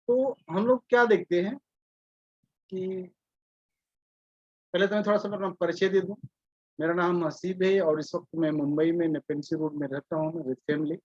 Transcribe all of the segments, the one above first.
तो हम लोग क्या देखते हैं कि पहले तो मैं थोड़ा सा अपना परिचय दे दूं। मेरा नाम हसीब है और इस वक्त मैं मुंबई में नेपेंसी रोड में रहता हूँ मैं विद फैमिली।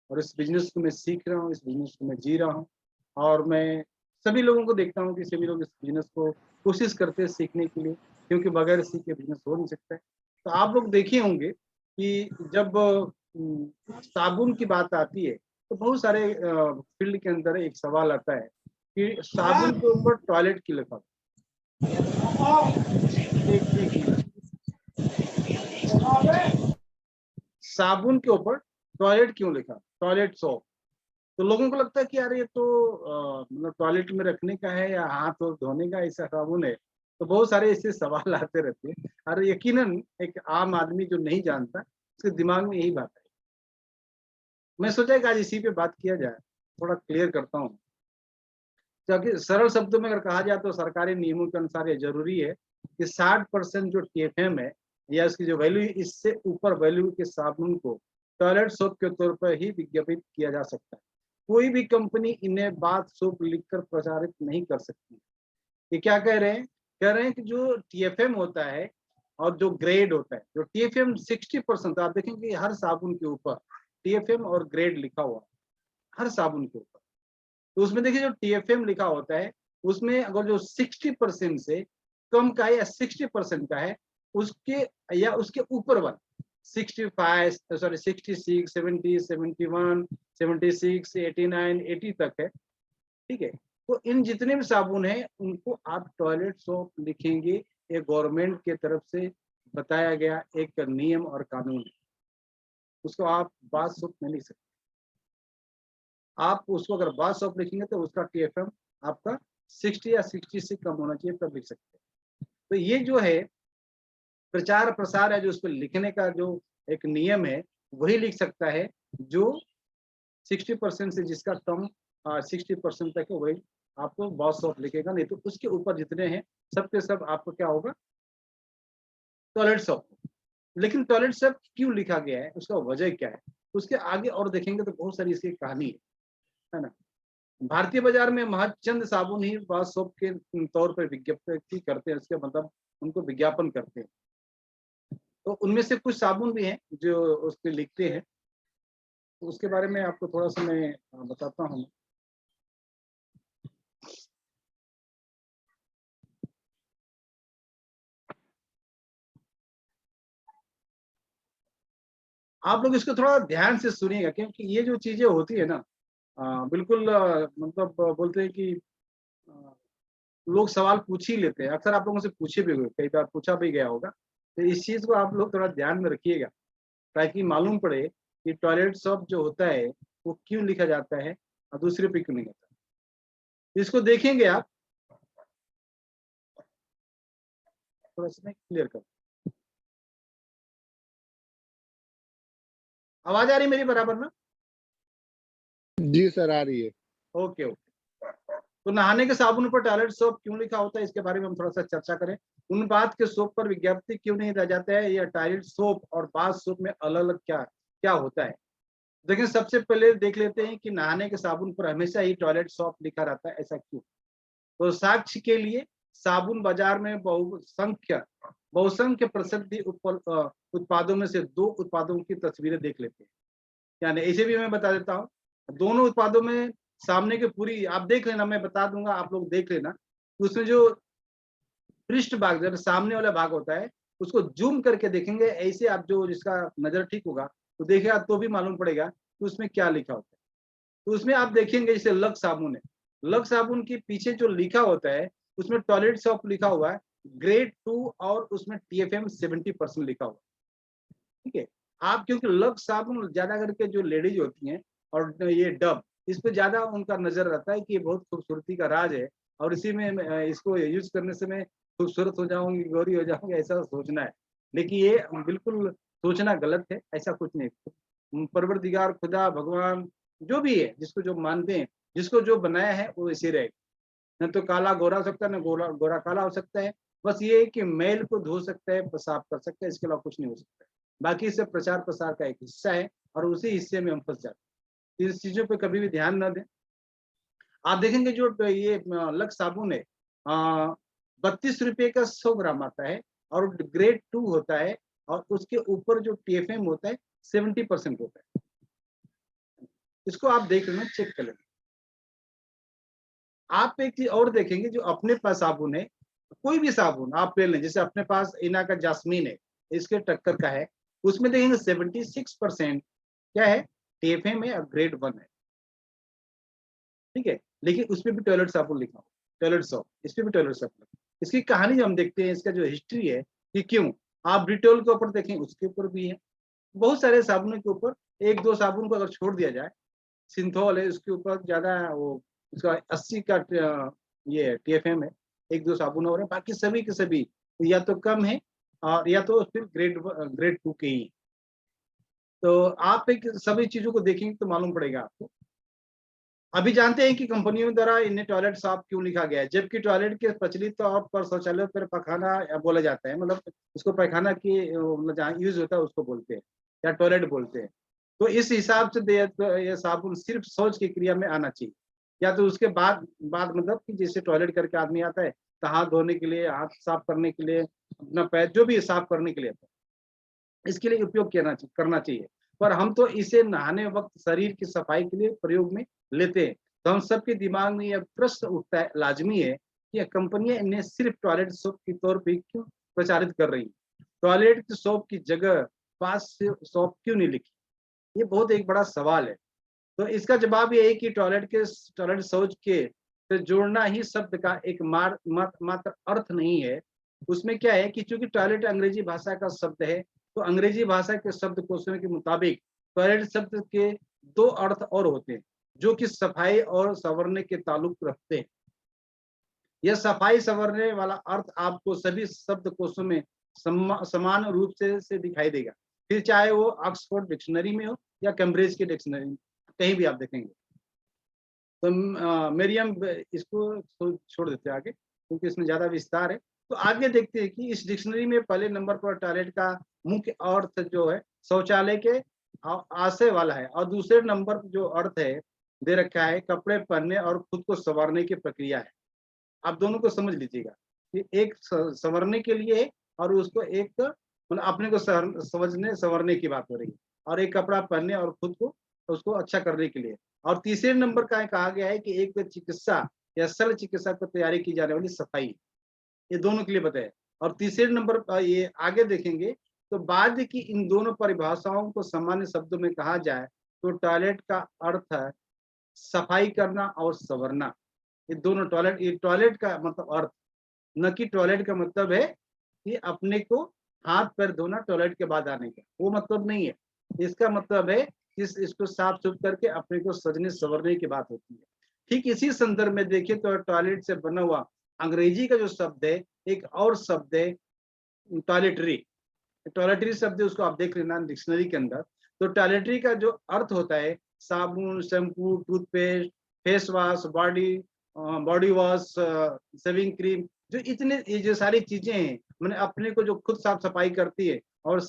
और इस बिजनेस को मैं सीख रहा हूँ, इस बिजनेस को मैं जी रहा हूँ। और मैं सभी लोगों को देखता हूँ कि सभी लोग इस बिजनेस को कोशिश करते हैं सीखने के लिए, क्योंकि बगैर सीखे बिजनेस हो नहीं सकता है। तो आप लोग देखे होंगे कि जब साबुन की बात आती है तो बहुत सारे फील्ड के अंदर एक सवाल आता है कि साबुन के ऊपर टॉयलेट क्यों लिखा एक मिनट। साबुन के ऊपर टॉयलेट क्यों लिखा, टॉयलेट सोप। तो लोगों को लगता है कि यार ये तो मतलब टॉयलेट में रखने का है या हाथ धोने का ऐसा साबुन है। तो बहुत सारे ऐसे सवाल आते रहते हैं। और यकीनन एक आम आदमी जो नहीं जानता उसके दिमाग में यही बात है। मैं सोचा कि आज इसी पे बात किया जाए, थोड़ा क्लियर करता हूँ। क्योंकि सरल शब्दों में अगर कहा जाए तो सरकारी नियमों के अनुसार ये जरूरी है कि 60% जो TFM है या इसकी जो वैल्यू, इससे ऊपर वैल्यू के साबुन को टॉयलेट सोप के तौर पर ही विज्ञापित किया जा सकता है। कोई भी कंपनी इन्हें बाथ सोप लिखकर प्रचारित नहीं कर सकती। ये क्या कह रहे हैं? कह रहे हैं कि जो TFM होता है और जो ग्रेड होता है, जो TFM 60%, आप देखेंगे हर साबुन के ऊपर TFM और ग्रेड लिखा हुआ है, हर साबुन के ऊपर। तो उसमें देखिए जो TFM लिखा होता है उसमें अगर जो 60% से कम का है या 60% का है उसके या उसके ऊपर वाला 65, सॉरी 66, 70, 71, 76, 89, 80 तक है, ठीक है। तो इन जितने भी साबुन है उनको आप टॉयलेट सोप लिखेंगे। ये गवर्नमेंट के तरफ से बताया गया एक नियम और कानून है। उसको आप बाथ सोप नहीं लिख सकते। आप उसको अगर बाथ सोप लिखेंगे तो उसका TFM आपका 60 या 60 से कम होना चाहिए, तब लिख सकते हैं। तो ये जो है प्रचार प्रसार है, जो उस पर लिखने का जो एक नियम है वही लिख सकता है जो 60% से जिसका कम 60% तक है वही आपको बाथ सोप लिखेगा। नहीं तो उसके ऊपर जितने हैं सब के सब आपको क्या होगा, टॉयलेट सोप। लेकिन टॉयलेट सोप क्यों लिखा गया है, उसका वजह क्या है, उसके आगे और देखेंगे तो बहुत सारी इसकी कहानी है ना। भारतीय बाजार में महज चंद साबुन ही बाथ सोप के तौर पर विज्ञप्ति करते हैं, उसके मतलब उनको विज्ञापन करते हैं। तो उनमें से कुछ साबुन भी हैं जो उस पर लिखते हैं। तो उसके बारे में आपको थोड़ा सा मैं बताता हूँ। आप लोग इसको थोड़ा ध्यान से सुनिएगा, क्योंकि ये जो चीजें होती है ना बिल्कुल मतलब बोलते हैं कि अ, लोग सवाल पूछ ही लेते हैं। अक्सर आप लोगों से पूछे भी हुए, कई बार पूछा भी गया होगा। तो इस चीज को आप लोग थोड़ा ध्यान में रखिएगा ताकि मालूम पड़े कि टॉयलेट सोप जो होता है वो क्यों लिखा जाता है और दूसरे पे क्यों नहीं होता। इसको देखेंगे आप, थोड़ा सा क्लियर कर। आवाज आ रही मेरी बराबर ना? जी सर, आ रही है। Okay okay. तो नहाने के साबुन पर टॉयलेट सोप क्यों लिखा होता है इसके बारे में हम थोड़ा सा चर्चा करें। उन बात के सोप पर विज्ञप्ति क्यों नहीं दिया जाता है, या टॉयलेट सोप और बाथ सोप में अलग अलग क्या क्या होता है। देखिए सबसे पहले देख लेते हैं कि नहाने के साबुन पर हमेशा ही टॉयलेट सोप लिखा रहता है, ऐसा क्यों। तो साक्ष्य के लिए साबुन बाजार में बहुसंख्य प्रसिद्ध उत्पादों में से दो उत्पादों की तस्वीरें देख लेते हैं। यानी ऐसे भी मैं बता देता हूँ, दोनों उत्पादों में सामने की पूरी आप देख लेना, मैं बता दूंगा आप लोग देख लेना। उसमें जो पृष्ठ भाग जब सामने वाला भाग होता है उसको जूम करके देखेंगे, ऐसे आप जो जिसका नजर ठीक होगा तो देखेगा तो भी मालूम पड़ेगा कि उसमें क्या लिखा होता है। तो उसमें आप देखेंगे जैसे लक्स साबुन है, लक्स साबुन के पीछे जो लिखा होता है उसमें टॉयलेट सोप लिखा हुआ है ग्रेड 2 और उसमें TFM 70% लिखा हुआ है, ठीक है। आप क्योंकि लक्स साबुन ज्यादा करके जो लेडीज होती हैं और ये डब, इस पे ज्यादा उनका नजर रहता है कि ये बहुत खूबसूरती का राज है और इसी में इसको यूज करने से मैं खूबसूरत हो जाऊंगी, गौरी हो जाऊंगी, ऐसा सोचना है। लेकिन ये बिल्कुल सोचना गलत है, ऐसा कुछ नहीं। परवरदिगार खुदा भगवान जो भी है, जिसको जो मानते हैं, जिसको जो बनाया है वो इसी रहेगा। न तो काला गोरा हो सकता है, न गोरा गोरा काला हो सकता है। बस ये है कि मैल को धो सकता है, साफ कर सकता है, इसके अलावा कुछ नहीं हो सकता है। बाकी इससे प्रचार प्रसार का एक हिस्सा है और उसी हिस्से में हम फंस जाते हैं। इस चीजों पे कभी भी ध्यान न दें। आप देखेंगे जो ये लक्स साबुन है 32 रुपए का 100 ग्राम आता है, और ग्रेड 2 होता है, और उसके ऊपर जो TFM होता है 70% होता है। इसको आप देख लेना, चेक कर लेना। आप एक चीज और देखेंगे, जो अपने पास साबुन है, कोई भी साबुन आप ले लें, जैसे अपने पास इना का जास्मीन है, इसके टक्कर का है, उसमें देखेंगे 76% क्या है, TFM है और ग्रेड 1 है, ठीक है। लेकिन उसमें भी टॉयलेट साबुन लिखा हो, टॉयलेट सोप, इसमें भी टॉयलेट साबुन। इसकी कहानी जो हम देखते हैं, इसका जो हिस्ट्री है कि क्यों, आप डिटोल के ऊपर देखें, उसके ऊपर भी है, बहुत सारे साबुनों के ऊपर एक दो साबुन को अगर छोड़ दिया जाए, सिंथॉल है उसके ऊपर ज्यादा, वो उसका 80 का ये TFM है, एक दो साबुन और है, बाकी सभी के सभी या तो कम है, और या तो फिर ग्रेड 2 के ही। तो आप एक सभी चीजों को देखेंगे तो मालूम पड़ेगा आपको। अभी जानते हैं कि कंपनियों द्वारा इन्हें टॉयलेट साफ क्यों लिखा गया है, जबकि टॉयलेट के प्रचलित तौर पर शौचालय पर पखाना बोला जाता है, मतलब उसको पैखाना की मतलब जहाँ यूज होता है उसको बोलते हैं, या टॉयलेट बोलते हैं। तो इस हिसाब से ये साबुन सिर्फ शौच की क्रिया में आना चाहिए, या तो उसके बाद बाद मतलब कि जैसे टॉयलेट करके आदमी आता है तो हाथ धोने के लिए, हाथ साफ करने के लिए, अपना पैर जो भी साफ करने के लिए आता है, इसके लिए उपयोग करना चाहिए। पर हम तो इसे नहाने वक्त शरीर की सफाई के लिए प्रयोग में लेते हैं। तो हम सबके दिमाग में यह प्रश्न उठता है, लाजमी है कि कंपनियां इन्हें सिर्फ टॉयलेट सोप के तौर पर क्यों प्रचारित कर रही है, टॉयलेट सोप की जगह पास सोप क्यों नहीं लिखी, ये बहुत एक बड़ा सवाल है। तो इसका जवाब ये है कि टॉयलेट शौच के से जोड़ना ही शब्द का एक मात्र अर्थ नहीं है। उसमें क्या है कि चूंकि टॉयलेट अंग्रेजी भाषा का शब्द है, तो अंग्रेजी भाषा के शब्दकोशों के मुताबिक टॉयलेट शब्द के दो अर्थ और होते हैं, जो कि सफाई और संवरने के ताल्लुक रखते हैं। यह सफाई संवरने वाला अर्थ आपको सभी शब्दकोशों में समान रूप से दिखाई देगा, फिर चाहे वो ऑक्सफोर्ड डिक्शनरी में हो या कैम्ब्रिज की डिक्शनरी में, कहीं भी आप देखेंगे। तो मेरियम इसको छोड़ देते हैं आगे, क्योंकि इसमें ज्यादा विस्तार है। तो आगे देखते हैं कि इस डिक्शनरी में पहले नंबर पर टॉयलेट का मुख्य अर्थ जो है शौचालय के आशय वाला है, और दूसरे नंबर जो अर्थ है दे रखा है कपड़े पहनने और खुद को संवारने की प्रक्रिया है। आप दोनों को समझ लीजिएगा कि एक संवरने के लिए है, और उसको एक मतलब अपने को समझने संवरने की बात हो रही है, और एक कपड़ा पहनने और खुद को उसको अच्छा करने के लिए। और तीसरे नंबर का कहा गया है कि एक चिकित्सा या शल्य चिकित्सा को तैयारी की जाने वाली सफाई, ये दोनों के लिए बताया। और तीसरे नंबर पर ये आगे देखेंगे तो बाद की इन दोनों परिभाषाओं को सामान्य शब्दों में कहा जाए तो टॉयलेट का अर्थ है सफाई करना और संवरना। ये दोनों टॉयलेट, ये टॉयलेट का मतलब अर्थ, न कि टॉयलेट का मतलब है कि अपने को हाथ पैर धोना टॉयलेट के बाद आने का, वो मतलब नहीं है। इसका मतलब है इसको साफ सुथ करके अपने को सजने संवरने की बात होती है। ठीक इसी संदर्भ में देखें तो टॉयलेट से बना हुआ अंग्रेजी का जो शब्द है, एक और शब्द है टॉयलेटरी। टॉयलेटरी शब्द है, उसको आप देख लेना डिक्शनरी के अंदर। तो टॉयलेटरी का जो अर्थ होता है साबुन, shampoo, toothpaste, face wash, body wash, shaving cream, जो इतने ये जो सारी चीजें हैं, मैंने अपने को जो खुद साफ सफाई करती है और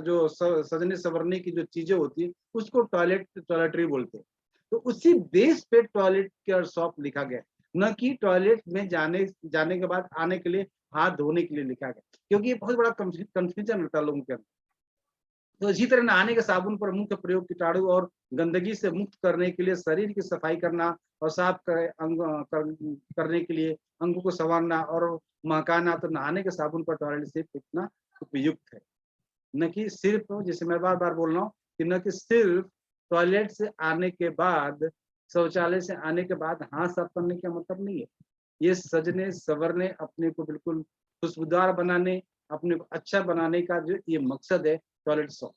जो सजने संवरने की जो चीजें होती है, उसको टॉयलेटरी बोलते हैं। तो उसी बेस पे टॉयलेट केयर शॉप लिखा गया, न कि टॉयलेट में जाने के बाद आने के लिए हाथ धोने के लिए लिखा गया, क्योंकि ये बहुत बड़ा कंफ्यूजन रहता है लोगों के अंदर। तो इसी तरह नहाने के साबुन पर मुख्य प्रयोग कीटाणु और गंदगी से मुक्त करने के लिए, शरीर की सफाई करना और करने के लिए, अंगों को संवारना और महकाना, तो नहाने के साबुन पर टॉयलेट से फेंकना उपयुक्त है। न कि सिर्फ, जैसे मैं बार बार बोल रहा हूँ कि न कि सिर्फ टॉयलेट से आने के बाद, शौचालय से आने के बाद हाथ साफ करने का मतलब नहीं है। ये सजने संवरने, अपने को बिल्कुल खुशबूदार बनाने, अपने को अच्छा बनाने का जो ये मकसद है टॉयलेट शॉप।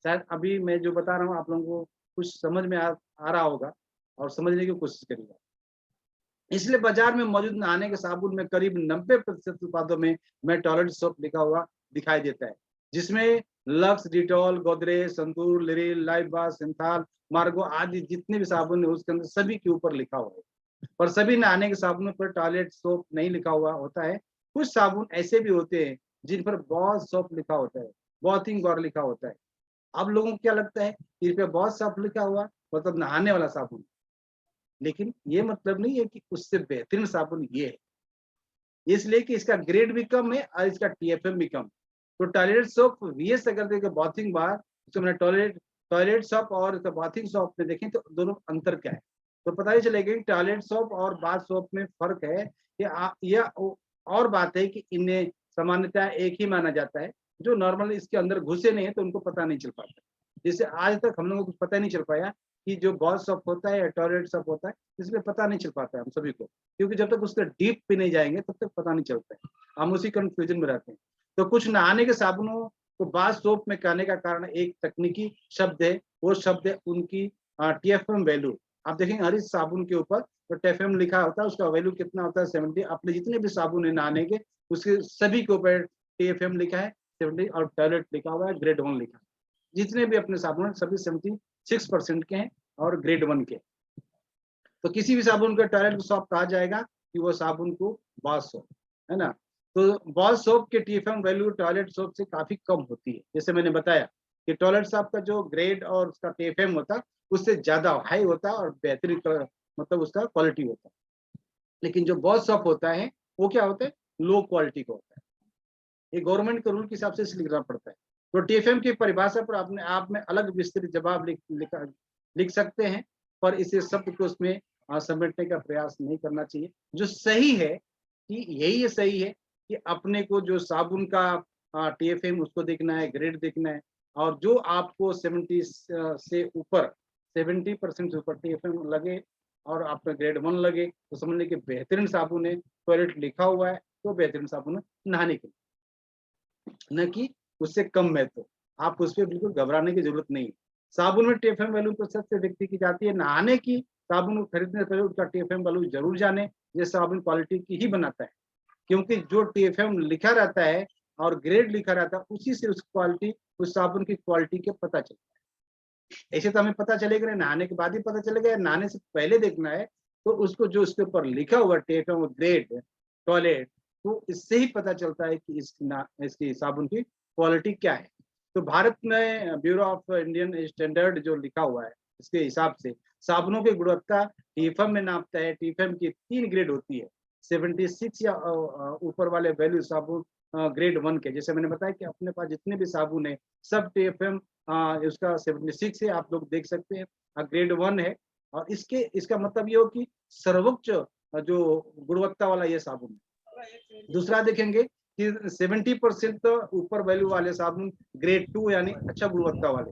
शायद अभी मैं जो बता रहा हूँ आप लोगों को कुछ समझ में आ रहा होगा और समझने की कोशिश करिएगा। इसलिए बाजार में मौजूद नहाने के साबुन में करीब 90% उत्पादों में टॉयलेट सोप लिखा हुआ दिखाई देता है, जिसमें Lux, Dettol, Godrej, Santoor, Liril, Lifebuoy, Cinthol, Margo आदि जितने भी साबुन है उसके अंदर सभी के ऊपर लिखा हुआ है। पर सभी नहाने के साबुनों पर टॉयलेट सोप नहीं लिखा हुआ होता है। कुछ साबुन ऐसे भी होते हैं जिन पर बॉस सोप लिखा होता है, बॉथिंग गौर लिखा होता है। अब लोगों को क्या लगता है कि इस पे बॉस सोप लिखा हुआ मतलब नहाने वाला साबुन, लेकिन ये मतलब नहीं है कि उससे बेहतरीन साबुन ये है, इसलिए कि इसका ग्रेड भी कम है और इसका टीएफएम भी कम। तो टॉयलेट सोप वीएस अगर देखें बाथिंग बार, तो मैंने टॉयलेट टॉयलेट सोप और बाथिंग सोप में देखें तो दोनों अंतर क्या है, तो पता ही चलेगा कि टॉयलेट सोप और बाथ सोप में फर्क है। यह और बात है कि इन्हें सामान्यतः एक ही माना जाता है, जो नॉर्मल इसके अंदर घुसे नहीं है तो उनको पता नहीं चल पाता। जैसे आज तक हम लोगों को पता नहीं चल पाया कि जो बाथ सोप होता है या टॉयलेट सोप होता है, इसमें पता नहीं चल पाता है हम सभी को, क्योंकि जब तक उसके डीप पे नहीं जाएंगे तब तक पता नहीं चलता है, हम उसी कंफ्यूजन में रहते हैं। तो कुछ नहाने के साबुनों को बाथ सोप में कहने का कारण एक तकनीकी शब्द है, वो शब्द है उनकी टीएफएम वैल्यू। आप देखेंगे हर इस साबुन के ऊपर तो टीएफएम लिखा होता है, उसका वैल्यू कितना होता है 70। अपने जितने भी साबुन है नहाने के उसके सभी के ऊपर टीएफएम लिखा है 70, और टॉयलेट लिखा हुआ है ग्रेड 1 लिखा है। जितने भी अपने साबुन सभी 76% के हैं और ग्रेड 1 के। तो किसी भी साबुन का टॉयलेट सोप कहा जाएगा कि वो साबुन को बाथ सोप है ना। तो बाथ सोप के टीएफएम वैल्यू टॉयलेट सोप से काफी कम होती है। जैसे मैंने बताया कि टॉयलेट सोप का जो ग्रेड और उसका टीएफएम होता है उससे ज्यादा हाई होता है और बेहतरीन मतलब उसका क्वालिटी होता है। लेकिन जो बाथ सोप होता है वो क्या होता है, लो क्वालिटी का होता है। ये गवर्नमेंट के रूल के हिसाब से लिखना पड़ता है। तो टीएफएम की परिभाषा पर अपने आप में अलग विस्तृत जवाब लिख सकते हैं, पर इसे शब्द को उसमें समेटने का प्रयास नहीं करना चाहिए। जो सही है कि यही सही है कि अपने को जो साबुन का टीएफएम उसको देखना है, ग्रेड देखना है, और जो आपको 70 से ऊपर 70% से ऊपर टीएफएम लगे और आपका ग्रेड 1 लगे तो समझने के बेहतरीन साबुन है। टॉयलेट लिखा हुआ है तो बेहतरीन साबुन है नहाने के लिए, न कि उससे कम है। तो आप उस पर बिल्कुल घबराने की जरूरत नहीं है। साबुन में टीएफएम वैल्यू तो सबसे व्यक्ति की जाती है। नहाने की साबुन को खरीदने से पहले उसका टीएफएम वैल्यू जरूर जाने, ये साबुन क्वालिटी की ही बनाता है, क्योंकि जो टीएफएम लिखा रहता है और ग्रेड लिखा रहता है उसी से उस साबुन की क्वालिटी के पता चलता है। ऐसे तो हमें पता चलेगा नहीं, नहाने के बाद ही पता चलेगा, नहाने से पहले देखना है तो उसको जो उसके ऊपर लिखा हुआ टीएफएम ग्रेड टॉयलेट, तो इससे ही पता चलता है कि इसकी साबुन की क्वालिटी क्या है। तो भारत में ब्यूरो ऑफ इंडियन स्टैंडर्ड जो लिखा हुआ है इसके हिसाब से साबुनों की गुणवत्ता टीएफएम में नापता है। टीएफएम की 3 ग्रेड होती है, 76 या ऊपर वाले वैल्यू साबुन ग्रेड 1 के। जैसे मैंने बताया कि अपने पास जितने भी साबुन है सब टीएफएम उसका 76 है, आप लोग देख सकते हैं, ग्रेड 1 है। और इसका मतलब ये हो कि सर्वोच्च जो गुणवत्ता वाला ये साबुन है। दूसरा देखेंगे कि 70% तो ऊपर वैल्यू वाले साबुन ग्रेड 2 यानी अच्छा गुणवत्ता वाले,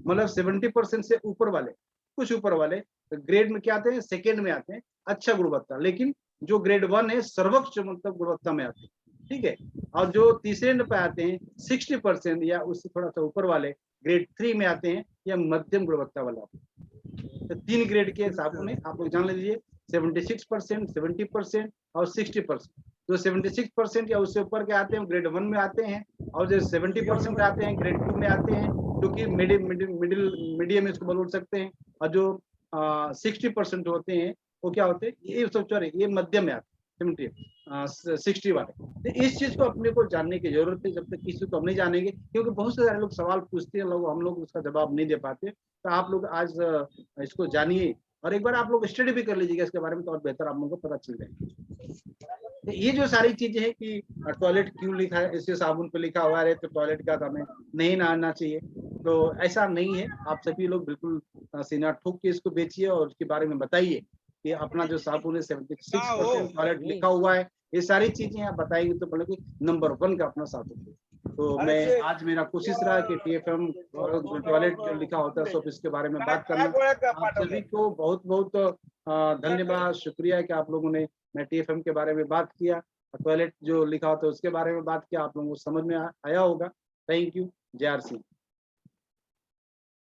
मतलब 70% से ऊपर वाले, कुछ ऊपर वाले ग्रेड में क्या आते हैं, सेकेंड में आते हैं अच्छा गुणवत्ता। लेकिन जो ग्रेड 1 है सर्वोच्च मतलब गुणवत्ता में आते हैं, ठीक है। और जो तीसरे पे आते हैं 60% या उससे थोड़ा सा ऊपर वाले ग्रेड 3 में आते हैं या मध्यम गुणवत्ता वाला। तो 3 ग्रेड के साबुन है, आप लोग जान लीजिए 76%, 70% और 60%। जो 76% या उससे ऊपर के आते हैं ग्रेड 1 में आते हैं, और जो 70% आते हैं ग्रेड 2 में आते हैं, जो कि मीडियम इसको बोल सकते हैं। और जो 60% होते हैं वो क्या होते हैं, ये सॉरी ये मध्यम में आते हैं 60 वाले। तो इस चीज को अपने को जानने की जरूरत है, जब तक किसी को हम नहीं जानेंगे, क्योंकि बहुत सारे लोग सवाल पूछते हैं, लोग हम लोग उसका जवाब नहीं दे पाते। तो आप लोग आज इसको जानिए और एक बार आप लोग स्टडी भी कर लीजिएगा इसके बारे में, तो और बेहतर आप लोगों को पता चल जाएगा। तो ये जो सारी चीजें हैं कि टॉयलेट क्यों लिखा है, इससे साबुन पे लिखा हुआ है तो टॉयलेट का हमें नहीं नहाना चाहिए, तो ऐसा नहीं है। आप सभी लोग बिल्कुल सीना ठोक के इसको बेचिए और उसके बारे में बताइए कि अपना जो साबुन है 76% टॉयलेट लिखा हुआ है, ये सारी चीजें आप बताएंगे तो बोले कि नंबर 1 का अपना साबुन है। तो मैं आज मेरा कोशिश रहा कि टीएफएम और टॉयलेट जो लिखा होता है सब इसके बारे में बात करना। आप सभी को बहुत बहुत धन्यवाद, शुक्रिया कि आप लोगों ने मैं टीएफएम के बारे में बात किया, टॉयलेट जो लिखा होता है उसके बारे में बात किया, आप लोगों को समझ में आया होगा। Thank you. जय आर सिंह।